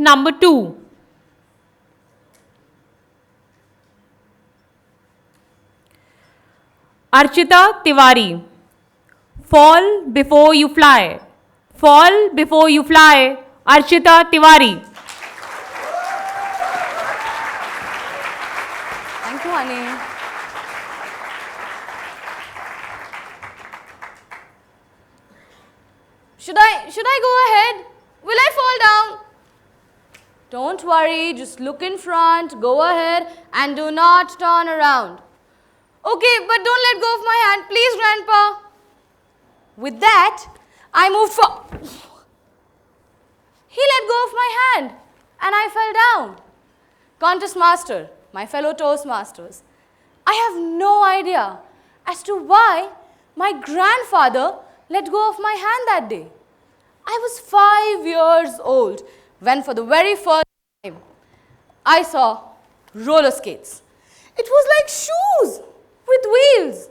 number 2. Archita Tiwari. Fall before you fly. Fall before you fly. Archita Tiwari. Thank you, honey. Should I go ahead? Will I fall down? Don't worry, just look in front, go ahead and do not turn around. Okay, but don't let go of my hand, please, Grandpa. With that, I moved forward. He let go of my hand and I fell down. Contest master, my fellow Toastmasters, I have no idea as to why my grandfather let go of my hand that day. I was 5 years old when for the very first time I saw roller skates. It was like shoes with wheels.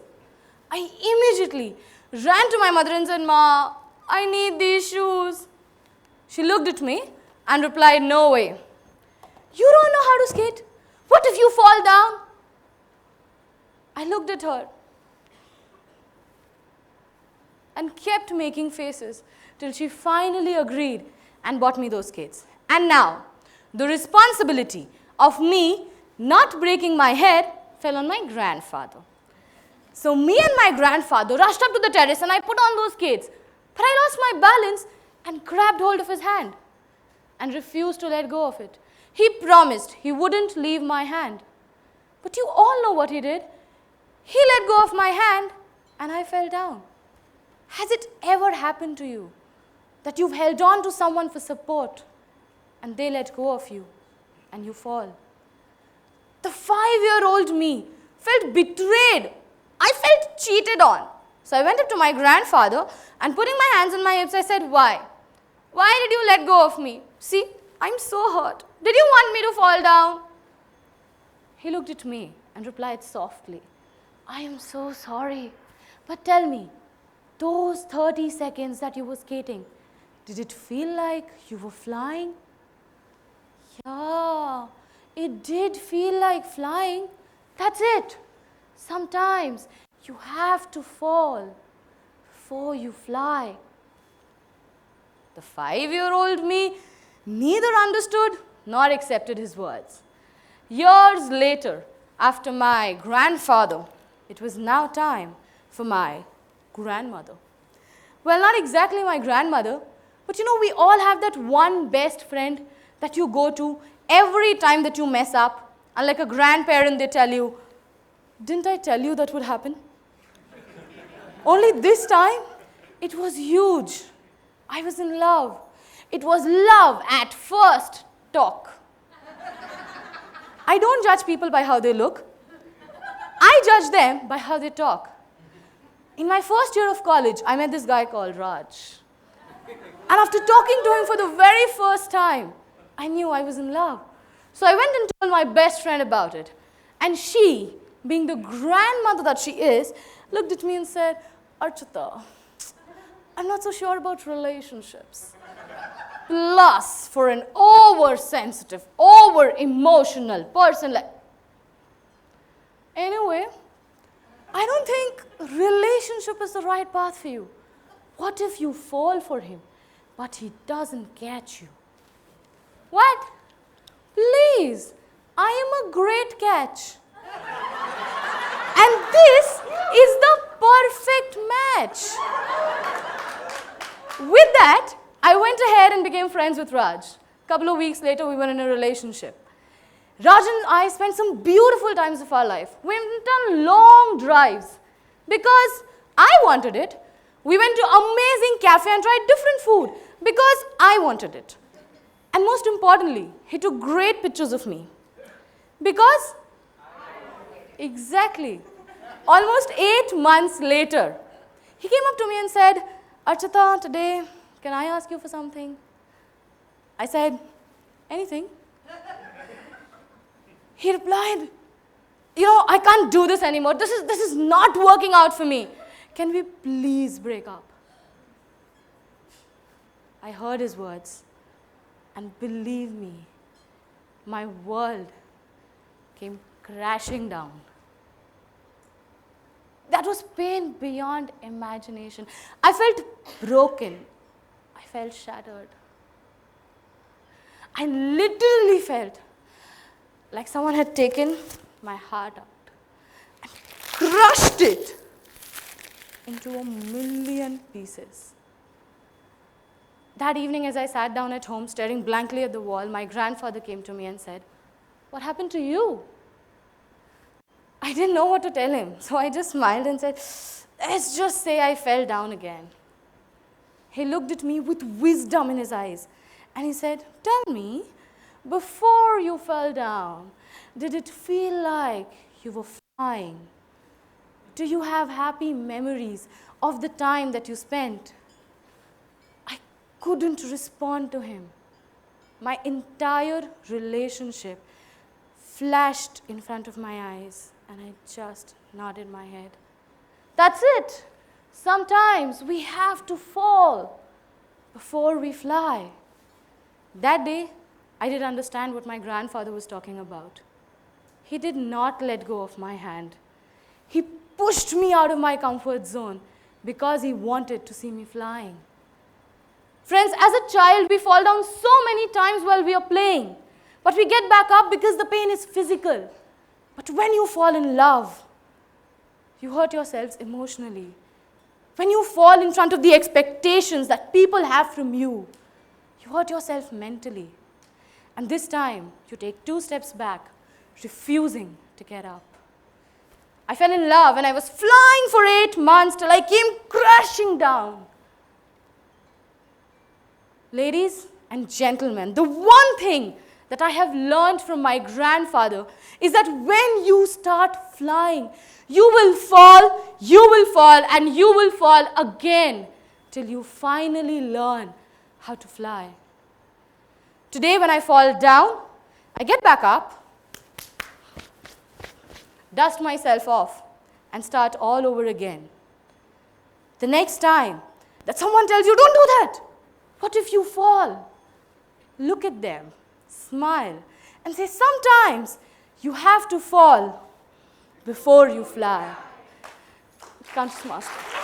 I immediately ran to my mother and said, "Ma, I need these shoes." She looked at me and replied, "No way. You don't know how to skate? What if you fall down?" I looked at her and kept making faces till she finally agreed and bought me those skates. And now, the responsibility of me not breaking my head fell on my grandfather. So me and my grandfather rushed up to the terrace and I put on those skates. But I lost my balance and grabbed hold of his hand and refused to let go of it. He promised he wouldn't leave my hand. But you all know what he did. He let go of my hand and I fell down. Has it ever happened to you that you've held on to someone for support and they let go of you and you fall? The 5-year-old me felt betrayed. I felt cheated on. So I went up to my grandfather and putting my hands on my hips, I said, "Why? Why did you let go of me? See, I'm so hurt. Did you want me to fall down?" He looked at me and replied softly, "I am so sorry. But tell me, those 30 seconds that you were skating, did it feel like you were flying?" Yeah, it did feel like flying. That's it. Sometimes you have to fall before you fly. The 5-year-old me neither understood nor accepted his words. Years later, after my grandfather, it was now time for my grandmother. Well, not exactly my grandmother, but we all have that one best friend that you go to every time that you mess up. And like a grandparent, they tell you, "Didn't I tell you that would happen?" Only this time, it was huge. I was in love. It was love at first talk. I don't judge people by how they look. I judge them by how they talk. In my first year of college, I met this guy called Raj. And after talking to him for the very first time, I knew I was in love. So I went and told my best friend about it. And she, being the grandmother that she is, looked at me and said, "Archita, I'm not so sure about relationships. Plus, for an oversensitive, over-emotional person like..." Anyway, I don't think relationship is the right path for you. What if you fall for him, but he doesn't get you? What? Please, I am a great catch. And this is the perfect match. With that, I went ahead and became friends with Raj. A couple of weeks later, we were in a relationship. Raj and I spent some beautiful times of our life. We went on long drives because I wanted it. We went to amazing cafe and tried different food because I wanted it. And most importantly, he took great pictures of me because, exactly, almost 8 months later, he came up to me and said, "Archita, today, can I ask you for something?" I said, "Anything?" He replied, "I can't do this anymore. This is not working out for me. Can we please break up?" I heard his words And believe me, my world came crashing down. That was pain beyond imagination. I felt broken. I felt shattered. I literally felt like someone had taken my heart out and crushed it into a million pieces. That evening, as I sat down at home staring blankly at the wall, my grandfather came to me and said, "What happened to you?" I didn't know what to tell him, so I just smiled and said, "Let's just say I fell down again." He looked at me with wisdom in his eyes and he said, "Tell me, before you fell down, did it feel like you were flying? Do you have happy memories of the time that you spent?" I couldn't respond to him. My entire relationship flashed in front of my eyes and I just nodded my head. That's it. Sometimes we have to fall before we fly. That day, I did understand what my grandfather was talking about. He did not let go of my hand. He pushed me out of my comfort zone because he wanted to see me flying. Friends, as a child, we fall down so many times while we are playing, but we get back up because the pain is physical. But when you fall in love, you hurt yourselves emotionally. When you fall in front of the expectations that people have from you, you hurt yourself mentally. And this time, you take 2 steps back, refusing to get up. I fell in love and I was flying for 8 months till I came crashing down. Ladies and gentlemen, the one thing that I have learned from my grandfather is that when you start flying, you will fall, and you will fall again till you finally learn how to fly. Today, when I fall down, I get back up, dust myself off, and start all over again. The next time that someone tells you, "Don't do that," what if you fall? Look at them, smile, and say, "Sometimes you have to fall before you fly." Toastmasters.